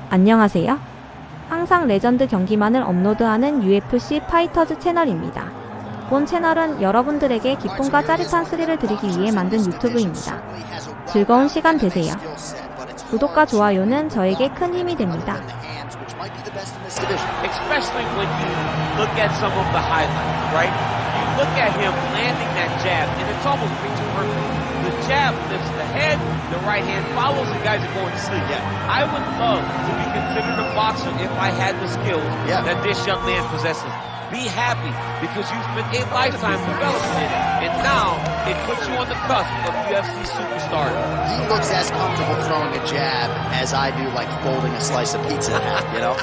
안녕하세요. 항상 레전드 경기만을 업로드하는 UFC 파이터즈 채널입니다. 본 채널은 여러분들에게 기쁨과 짜릿한 스릴을 드리기 위해 만든 유튜브입니다. 즐거운 시간 되세요. 구독과 좋아요는 저에게 큰 힘이 됩니다. Especially when you look at some of the highlights, right? You look at him landing that jab, and it's almost picture perfect. The jab lifts the head, the right hand follows, and guys are going to sleep. Yeah. I would love to be considered a boxer if I had the skills that this young man possesses. Be happy, because you spent a lifetime developing it, and now it puts you on the cusp of UFC superstar. He looks as comfortable throwing a jab as I do, like folding a slice of pizza in half, you know?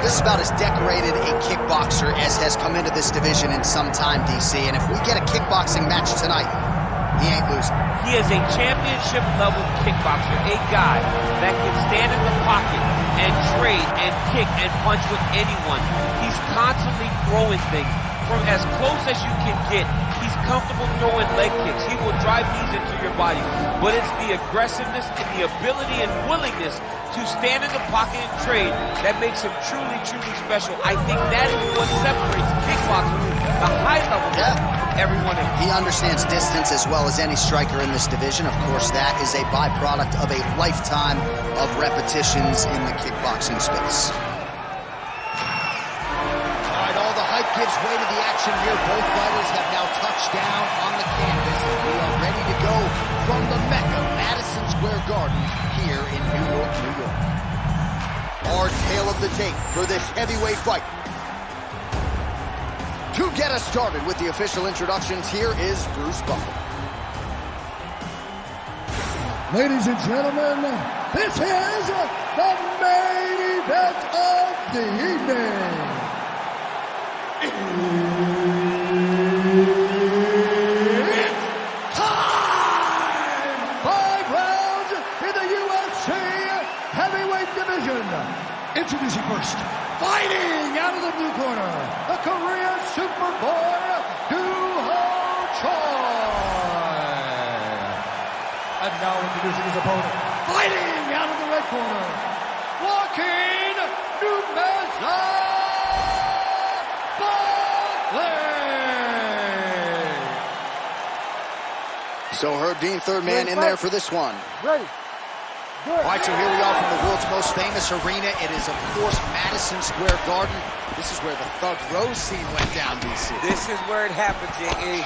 This is about as decorated a kickboxer as has come into this division in some time, DC. And if we get a kickboxing match tonight, he ain't losing. He is a championship-level kickboxer, a guy that can stand in the pocket and trade and kick and punch with anyone. He's constantly throwing things from as close as you can get. He's comfortable throwing leg kicks. He will drive these into your body. But it's the aggressiveness and the ability and willingness to stand in the pocket and trade that makes him truly, truly special. I think that is what separates kickboxing, the high level, from everyone else. He understands distance as well as any striker in this division. Of course, that is a byproduct of a lifetime of repetitions in the kickboxing space. All right, all the hype gives way to the action here. Both fighters have now touched down on the canvas, and we are ready to go from the Mecca, Madison Square Garden, here in New York, New York. Our tale of the tape for this heavyweight fight. To get us started with the official introductions, here is Bruce Buffer. Ladies and gentlemen, this is the main event of the evening. It's time! 5 rounds in the UFC heavyweight division. Introducing first, fighting out of the blue corner, the Korean Superboy, Choi. And now introducing his opponent, fighting out of the red corner, Joaquin So Herb Dean, third man in there for this one. Ready. All right, so here we are from the world's most famous arena. It is, of course, Madison Square Garden. This is where the Thug Rose scene went down, DC. This is where it happened, J.A.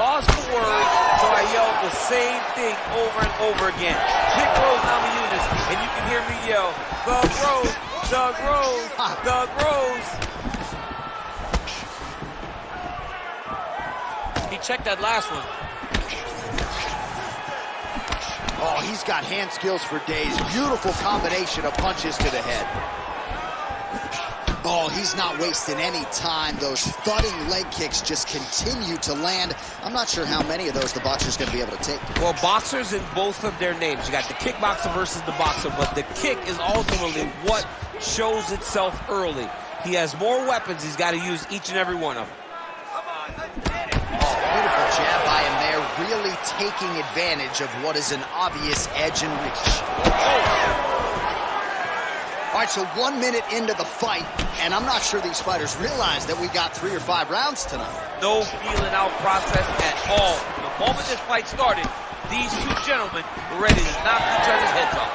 Lost the words, so I yelled the same thing over and over again. Kick Rose Namajunas, and you can hear me yell, Thug Rose, Thug Rose, Thug Rose. He checked that last one. Oh, he's got hand skills for days. Beautiful combination of punches to the head. Oh, he's not wasting any time. Those thudding leg kicks just continue to land. I'm not sure how many of those the boxer's going to be able to take. Well, boxers in both of their names. You got the kickboxer versus the boxer, but the kick is ultimately what shows itself early. He has more weapons. He's got to use each and every one of them. Oh, beautiful jab by him there, really taking advantage of what is an obvious edge and reach. All right, so 1 minute into the fight, and I'm not sure these fighters realize that we got 3 or 5 rounds tonight. No feeling out process at all. The moment this fight started, these two gentlemen were ready to knock each other's heads off.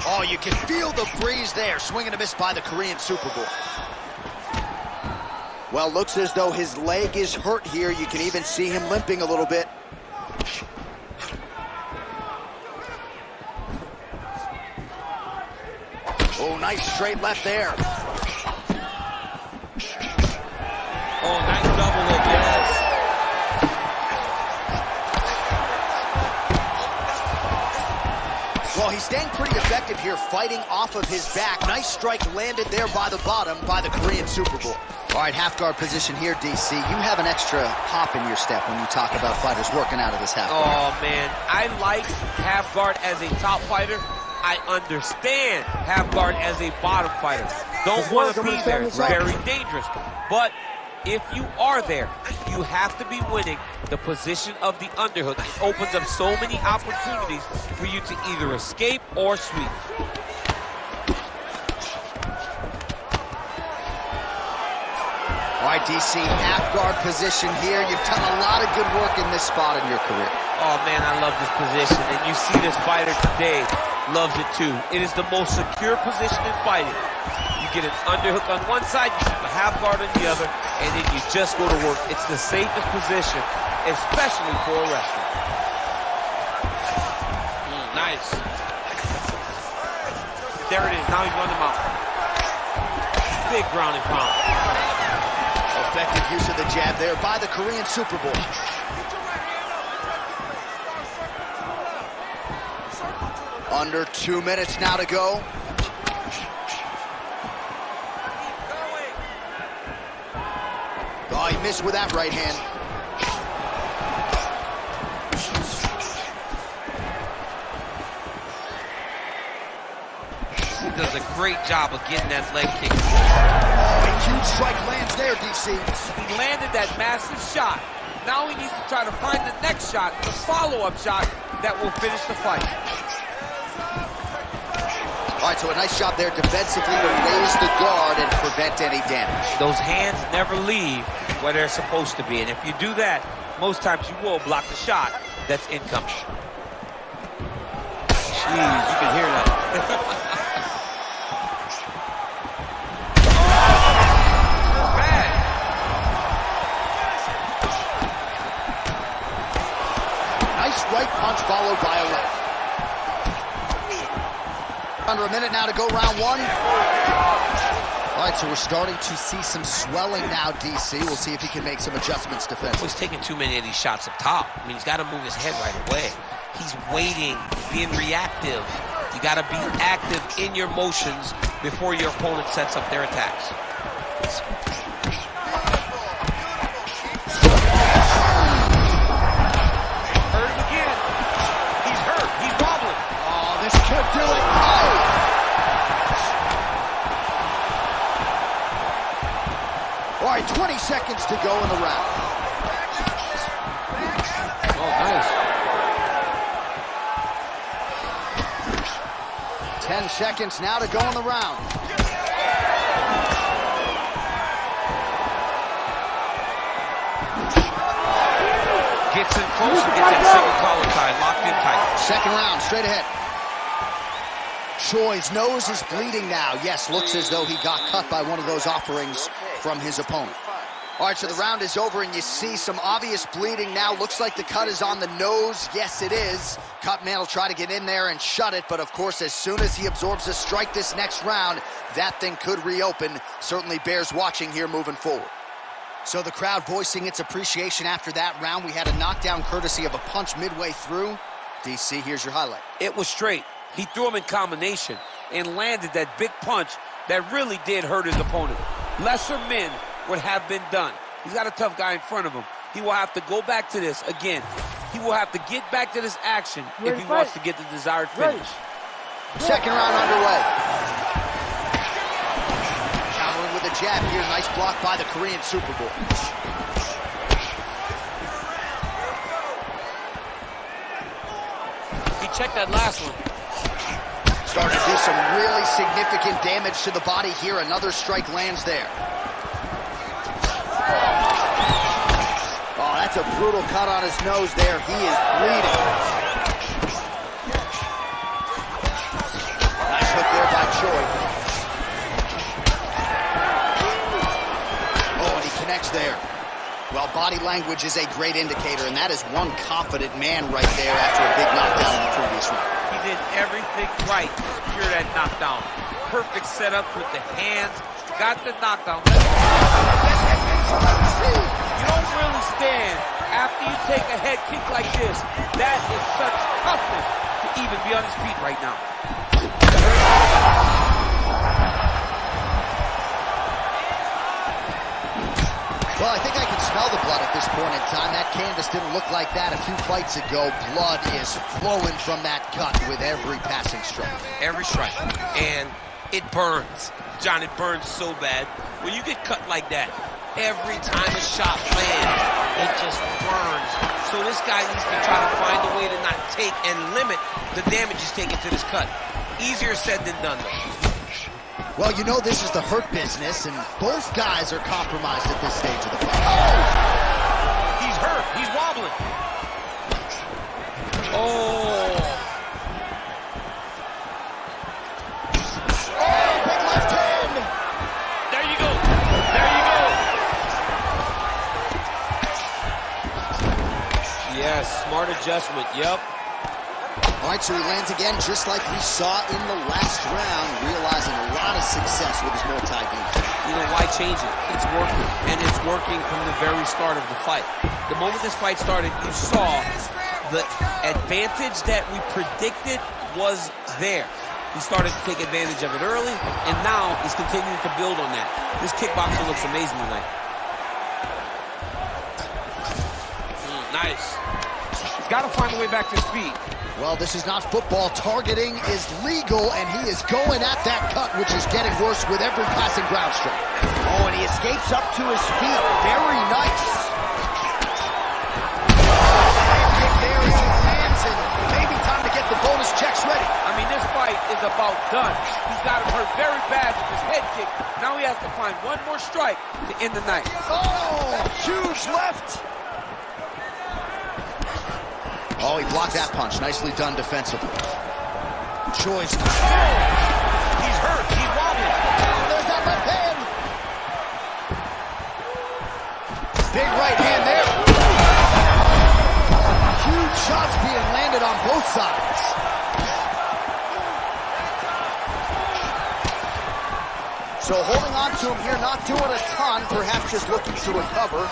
Oh, you can feel the breeze there. Swing and a miss by the Korean Superboy. Well, looks as though his leg is hurt here. You can even see him limping a little bit. Oh, nice straight left there. Oh, nice double look, yes. Well, he's staying pretty effective here, fighting off of his back. Nice strike landed there by the bottom by the Korean Super Bowl. All right, half guard position here, DC. You have an extra hop in your step when you talk about fighters working out of this half guard. Oh, man, I like half guard as a top fighter. I understand half guard as a bottom fighter. Don't want to be there. It's very dangerous. But if you are there, you have to be winning the position of the underhook. It opens up so many opportunities for you to either escape or sweep. All right, DC, half guard position here. You've done a lot of good work in this spot in your career. Oh, man, I love this position. And you see this fighter today loves it, too. It is the most secure position in fighting. You get an underhook on one side, you keep a half guard on the other, and then you just go to work. It's the safest position, especially for a wrestler. Nice. There it is. Now he's on the mount. Big ground and pound. Effective use of the jab there by the Korean Super Bowl. Under 2 minutes now to go. Oh, he missed with that right hand. He does a great job of getting that leg kick. Oh, a huge strike lands there, DC. He landed that massive shot. Now he needs to try to find the next shot, the follow-up shot that will finish the fight. All right, so a nice job there defensively to raise the guard and prevent any damage. Those hands never leave where they're supposed to be, and if you do that, most times you will block the shot that's incoming. Jeez, you can hear that. Nice right punch followed by a left. Under a minute now to go, round one. All right, so we're starting to see some swelling now, DC. We'll see if he can make some adjustments defensively. He's taking too many of these shots up top. I mean, he's got to move his head right away. He's waiting, being reactive. You got to be active in your motions before your opponent sets up their attacks. Hurt him again. He's hurt. He's wobbling. Oh, this could do it. Oh! All right, 20 seconds to go in the round. Oh, nice. 10 seconds now to go in the round. Gets in close and gets that single collar tie, locked in tight. Second round, straight ahead. Choi's nose is bleeding now. Yes, looks as though he got cut by one of those offerings from his opponent. All right, so the round is over, and you see some obvious bleeding now. Looks like the cut is on the nose. Yes, it is. Cutman will try to get in there and shut it, but of course, as soon as he absorbs a strike this next round, that thing could reopen. Certainly bears watching here moving forward. So the crowd voicing its appreciation after that round. We had a knockdown courtesy of a punch midway through. DC, here's your highlight. It was straight. He threw him in combination and landed that big punch that really did hurt his opponent. Lesser men would have been done. He's got a tough guy in front of him. He will have to go back to this again. He will have to get back to this action if he wants to get the desired finish. Second round underway. Countering with a jab here. Nice block by the Korean Super Bowl. He checked that last one. Starting to do some really significant damage to the body here. Another strike lands there. Oh, that's a brutal cut on his nose there. He is bleeding. Nice hook there by Choi. Oh, and he connects there. Well, body language is a great indicator, and that is one confident man right there after a big knockdown in the previous round. He did everything right to secure that knockdown. Perfect setup with the hands. Got the knockdown. You don't really stand after you take a head kick like this. That is such toughness to even be on his feet right now. Well, I think I can smell the blood at this point in time. That canvas didn't look like that a few fights ago. Blood is flowing from that cut with every passing strike. Every strike. And it burns. John, it burns so bad. When you get cut like that, every time a shot lands, it just burns. So this guy needs to try to find a way to not take and limit the damage he's taking to this cut. Easier said than done, though. Well, you know this is the hurt business, and both guys are compromised at this stage of the fight. Oh! He's hurt. He's wobbling. Oh! Oh, big left hand! There you go. There you go. Yes, smart adjustment. Yep. All right, so he lands again just like we saw in the last round, realizing a lot of success with his Muay Thai defense. You know, why change it? It's working, and it's working from the very start of the fight. The moment this fight started, you saw the advantage that we predicted was there. He started to take advantage of it early, and now he's continuing to build on that. This kickboxer looks amazing tonight. Nice. He's got to find a way back to his feet. Well, this is not football. Targeting is legal, and he is going at that cut, which is getting worse with every passing ground strike. Oh, and he escapes up to his feet. Very nice. Kick there as he lands, and maybe time to get the bonus checks ready. I mean, this fight is about done. He's got him hurt very bad with his head kick. Now he has to find one more strike to end the night. Oh, huge left. Oh, he blocked that punch. Nicely done defensively. Choice. He's hurt. He's wobbling. There's that left hand. Big right hand there. Huge shots being landed on both sides. So holding on to him here, not doing a ton, perhaps just looking to recover.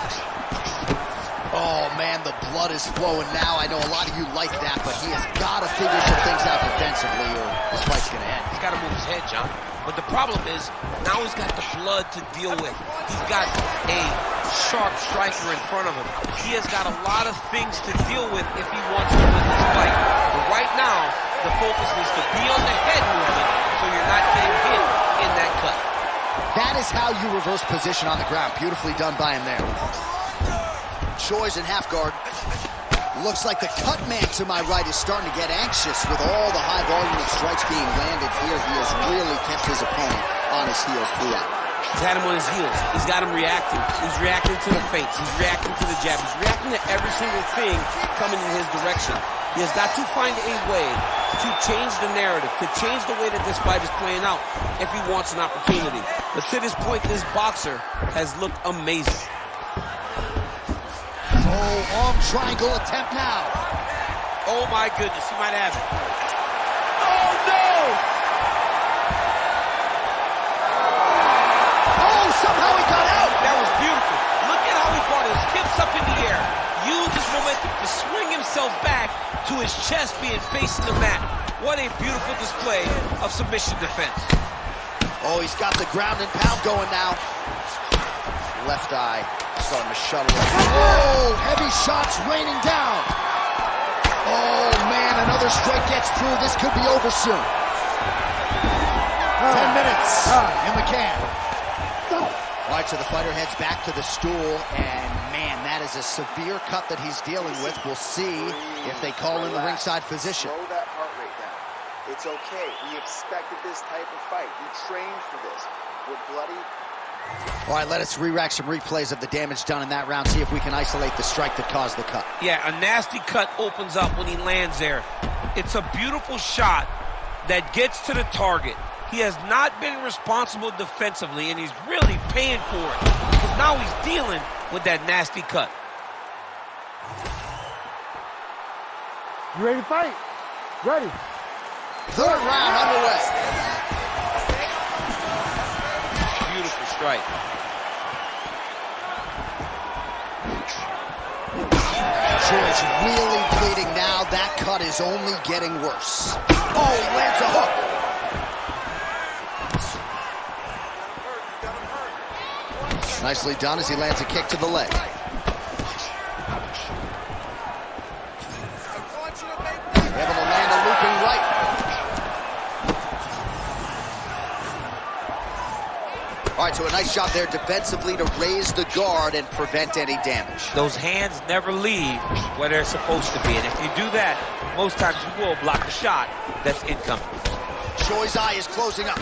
Oh, man, the blood is flowing now. I know a lot of you like that, but he has got to figure some things out defensively or this fight's going to end. He's got to move his head, John. But the problem is, now he's got the blood to deal with. He's got a sharp striker in front of him. He has got a lot of things to deal with if he wants to win this fight. But right now, the focus needs to be on the head movement so you're not getting hit in that cut. That is how you reverse position on the ground. Beautifully done by him there. Choi's in half guard. Looks like the cut man to my right is starting to get anxious with all the high volume of strikes being landed here. He has really kept his opponent on his heels throughout. He's had him on his heels. He's got him reacting. He's reacting to the feints. He's reacting to the jab. He's reacting to every single thing coming in his direction. He has got to find a way to change the narrative, to change the way that this fight is playing out if he wants an opportunity. But to this point, this boxer has looked amazing. Oh, arm triangle attempt now. Oh my goodness, he might have it. Oh, no! Oh, somehow he got out. That was beautiful. Look at how he brought his hips up in the air. Used his momentum to swing himself back to his chest being facing the mat. What a beautiful display of submission defense. Oh, he's got the ground and pound going now. Left eye starting to shuttle. Oh, heavy shots raining down. Oh, man, another strike gets through. This could be over soon. 10 minutes in the can. All right, so the fighter heads back to the stool, and, man, that is a severe cut that he's dealing with. We'll see if they call in the ringside physician. Slow that heart rate down. It's okay. We expected this type of fight. We trained for this. We're bloody. All right, let us re-rack some replays of the damage done in that round, see if we can isolate the strike that caused the cut. Yeah, a nasty cut opens up when he lands there. It's a beautiful shot that gets to the target. He has not been responsible defensively, and he's really paying for it because now he's dealing with that nasty cut. You ready to fight? Ready. Third round underway. Beautiful strike. Choi's really bleeding now. that cut is only getting worse. Oh, he lands a hook. Nicely done as he lands a kick to the leg. Able to land a looping right. All right, so a nice job there defensively to raise the guard and prevent any damage. Those hands never leave where they're supposed to be, and if you do that, most times you will block a shot that's incoming. Choi's eye is closing up.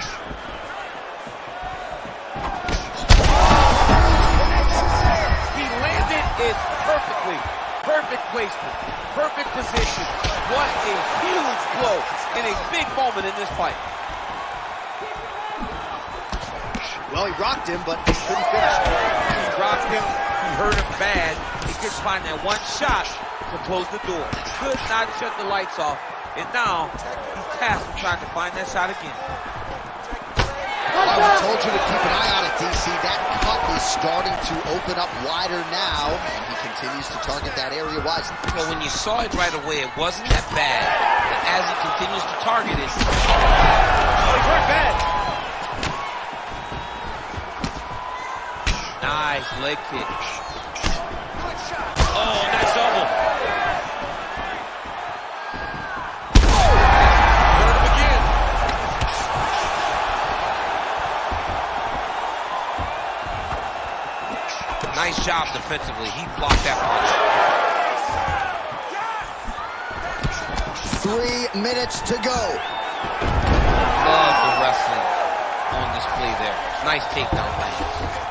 He landed it perfectly. Perfect placement. Perfect position. What a huge blow in a big moment in this fight. Well, he rocked him, but he couldn't finish. He rocked him. He hurt him bad. He couldn't find that one shot to close the door. Could not shut the lights off. And now he's tasked with trying to find that shot again. I told you to keep an eye on it, DC. That cut is starting to open up wider now, and he continues to target that area wisely. But when you saw it right away, it wasn't that bad. But as he continues to target it, oh, he's hurt bad. Nice leg kick. Oh, nice elbow. Hurt him again. Nice job defensively. He blocked that punch. 3 minutes to go. Love the wrestling on display there. Nice takedown lands.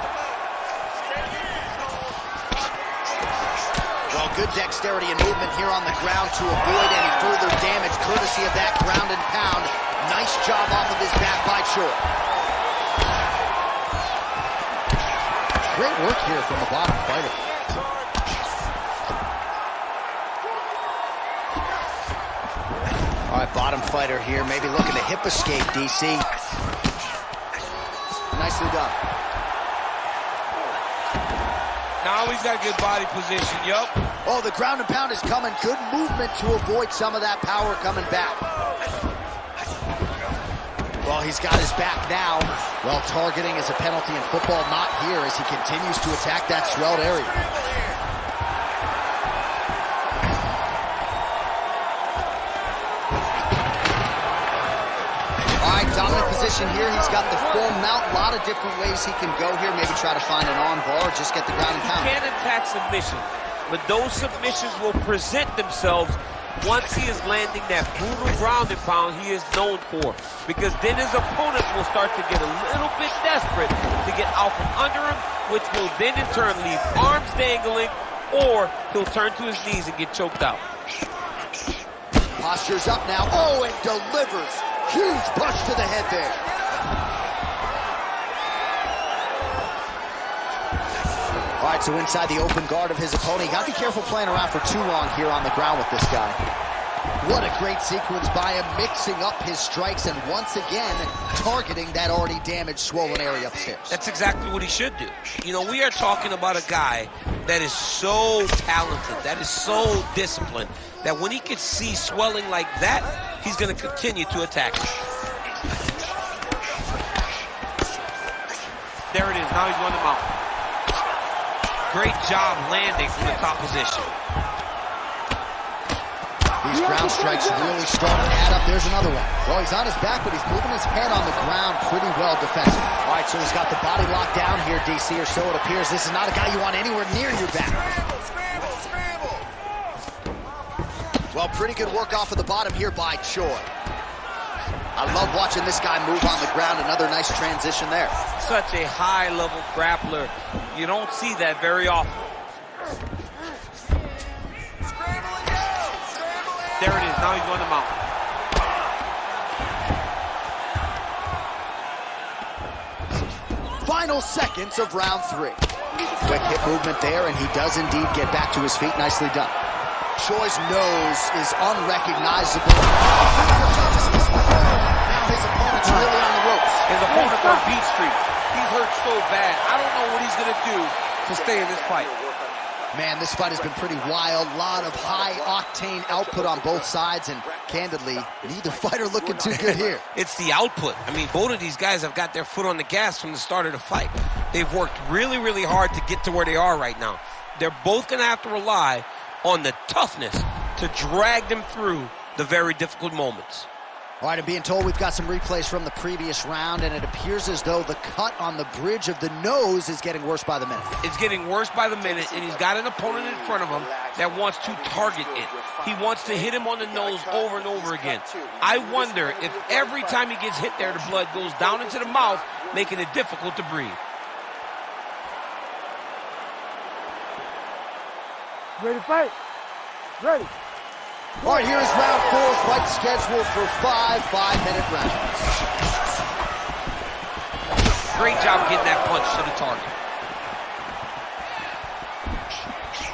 Well, good dexterity and movement here on the ground to avoid any further damage, courtesy of that ground and pound. Nice job off of his back by Choi. Great work here from the bottom fighter. All right, bottom fighter here, maybe looking to hip escape, DC. Nicely done. Now he's got good body position, yup. Oh, the ground and pound is coming. Good movement to avoid some of that power coming back. Well, he's got his back now. Well, targeting is a penalty in football, not here as he continues to attack that swelled area. All right, dominant position here. He's got the full mount. A lot of different ways he can go here. Maybe try to find an arm bar or just get the ground and pound. He can attack submission, but those submissions will present themselves once he is landing that brutal ground and pound he is known for. Because then his opponents will start to get a little bit desperate to get out from under him, which will then in turn leave arms dangling, or he'll turn to his knees and get choked out. Posture's up now. Oh, and delivers. Huge punch to the head there. All right, so inside the open guard of his opponent. You got to be careful playing around for too long here on the ground with this guy. What a great sequence by him, mixing up his strikes and once again targeting that already damaged, swollen area upstairs. That's exactly what he should do. You know, we are talking about a guy that is so talented, that is so disciplined, that when he can see swelling like that, he's going to continue to attack it. There it is. Now he's on the mount. Great job landing from the top position. These ground strikes really starting to add up. There's another one. Well, he's on his back, but he's moving his head on the ground pretty well defensively. All right, so he's got the body locked down here, DC, or so it appears. This is not a guy you want anywhere near your back. Well, pretty good work off of the bottom here by Choi. I love watching this guy move on the ground. Another nice transition there. Such a high-level grappler. You don't see that very often. There it is. Now he's on the mount. Final seconds of round 3. Quick hip movement there, and he does indeed get back to his feet. Nicely done. Choi's nose is unrecognizable. Now his opponent's really on the ropes. His opponent's on Beat Street. He's hurt so bad. I don't know what he's going to do to stay in this fight. Man, this fight has been pretty wild. A lot of high-octane output on both sides, and candidly, neither fighter looking too good here. It's the output. I mean, both of these guys have got their foot on the gas from the start of the fight. They've worked really, really hard to get to where they are right now. They're both going to have to rely on the toughness to drag them through the very difficult moments. All right, I'm being told we've got some replays from the previous round, and it appears as though the cut on the bridge of the nose is getting worse by the minute. It's getting worse by the minute, and he's got an opponent in front of him that wants to target it. He wants to hit him on the nose over and over again. I wonder if every time he gets hit there, the blood goes down into the mouth, making it difficult to breathe. Ready to fight? Ready. All right, here's round 4, fight scheduled for 5 5-minute rounds. Great job getting that punch to the target.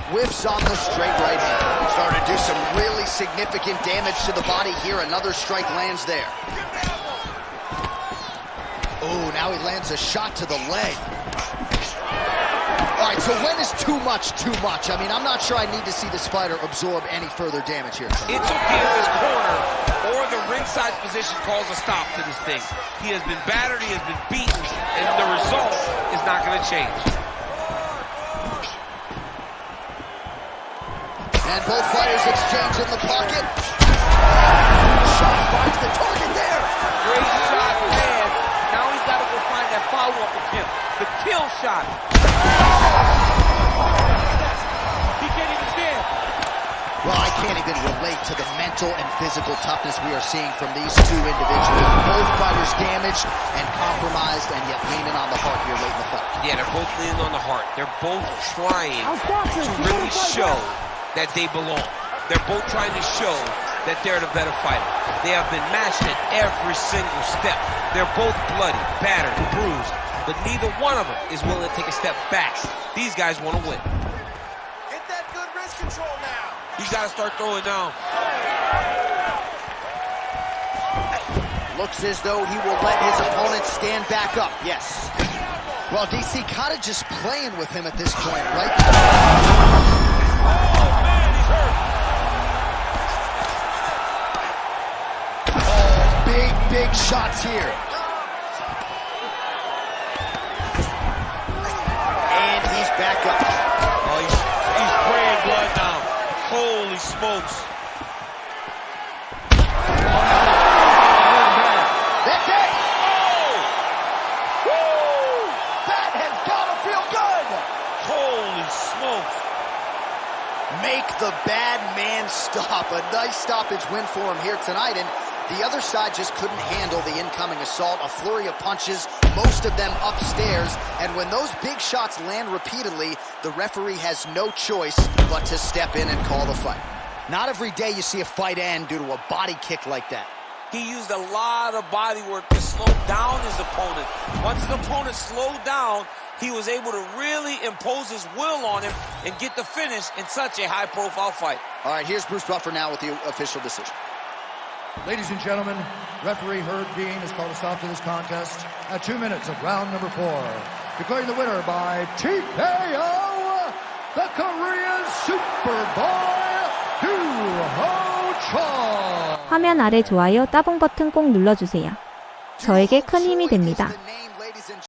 Whiffs on the straight right hand. Starting to do some really significant damage to the body here. Another strike lands there. Oh, now he lands a shot to the leg. All right, so when is too much too much? I mean, I'm not sure I need to see this fighter absorb any further damage here. It's okay if his corner or the ringside position calls a stop to this thing. He has been battered, he has been beaten, and the result is not going to change. And both fighters exchange in the pocket. Shot finds the target there. Great shot, man. Now he's got to go find that follow-up attempt. The kill shot. He can't even stand. Well, I can't even relate to the mental and physical toughness we are seeing from these two individuals. Both fighters damaged and compromised, and yet leaning on the heart here late in the fight. Yeah, they're both leaning on the heart. They're both trying to really show that they belong. They're both trying to show that they're the better fighter. They have been matched at every single step. They're both bloody, battered, bruised, but neither one of them is willing to take a step back. These guys want to win. Get that good wrist control now. He's got to start throwing down. Looks as though he will let his opponent stand back up. Yes. Well, DC kind of just playing with him at this point, right? Big shots here. And he's back up. Oh, he's spraying blood now. Holy smokes. That's it. Woo! That has got to feel good. Holy smokes. Make the bad man stop. A nice stoppage win for him here tonight. And the other side just couldn't handle the incoming assault. A flurry of punches, most of them upstairs. And when those big shots land repeatedly, the referee has no choice but to step in and call the fight. Not every day you see a fight end due to a body kick like that. He used a lot of body work to slow down his opponent. Once his opponent slowed down, he was able to really impose his will on him and get the finish in such a high-profile fight. All right, here's Bruce Buffer now with the official decision. Ladies and gentlemen, referee Herb Dean has called a stop to this contest at 2 minutes of round number 4. Declaring the winner by TKO, the Korean Superboy, 두호천. 화면 아래 좋아요 따봉 버튼 꼭 눌러주세요. 저에게 큰 힘이 됩니다.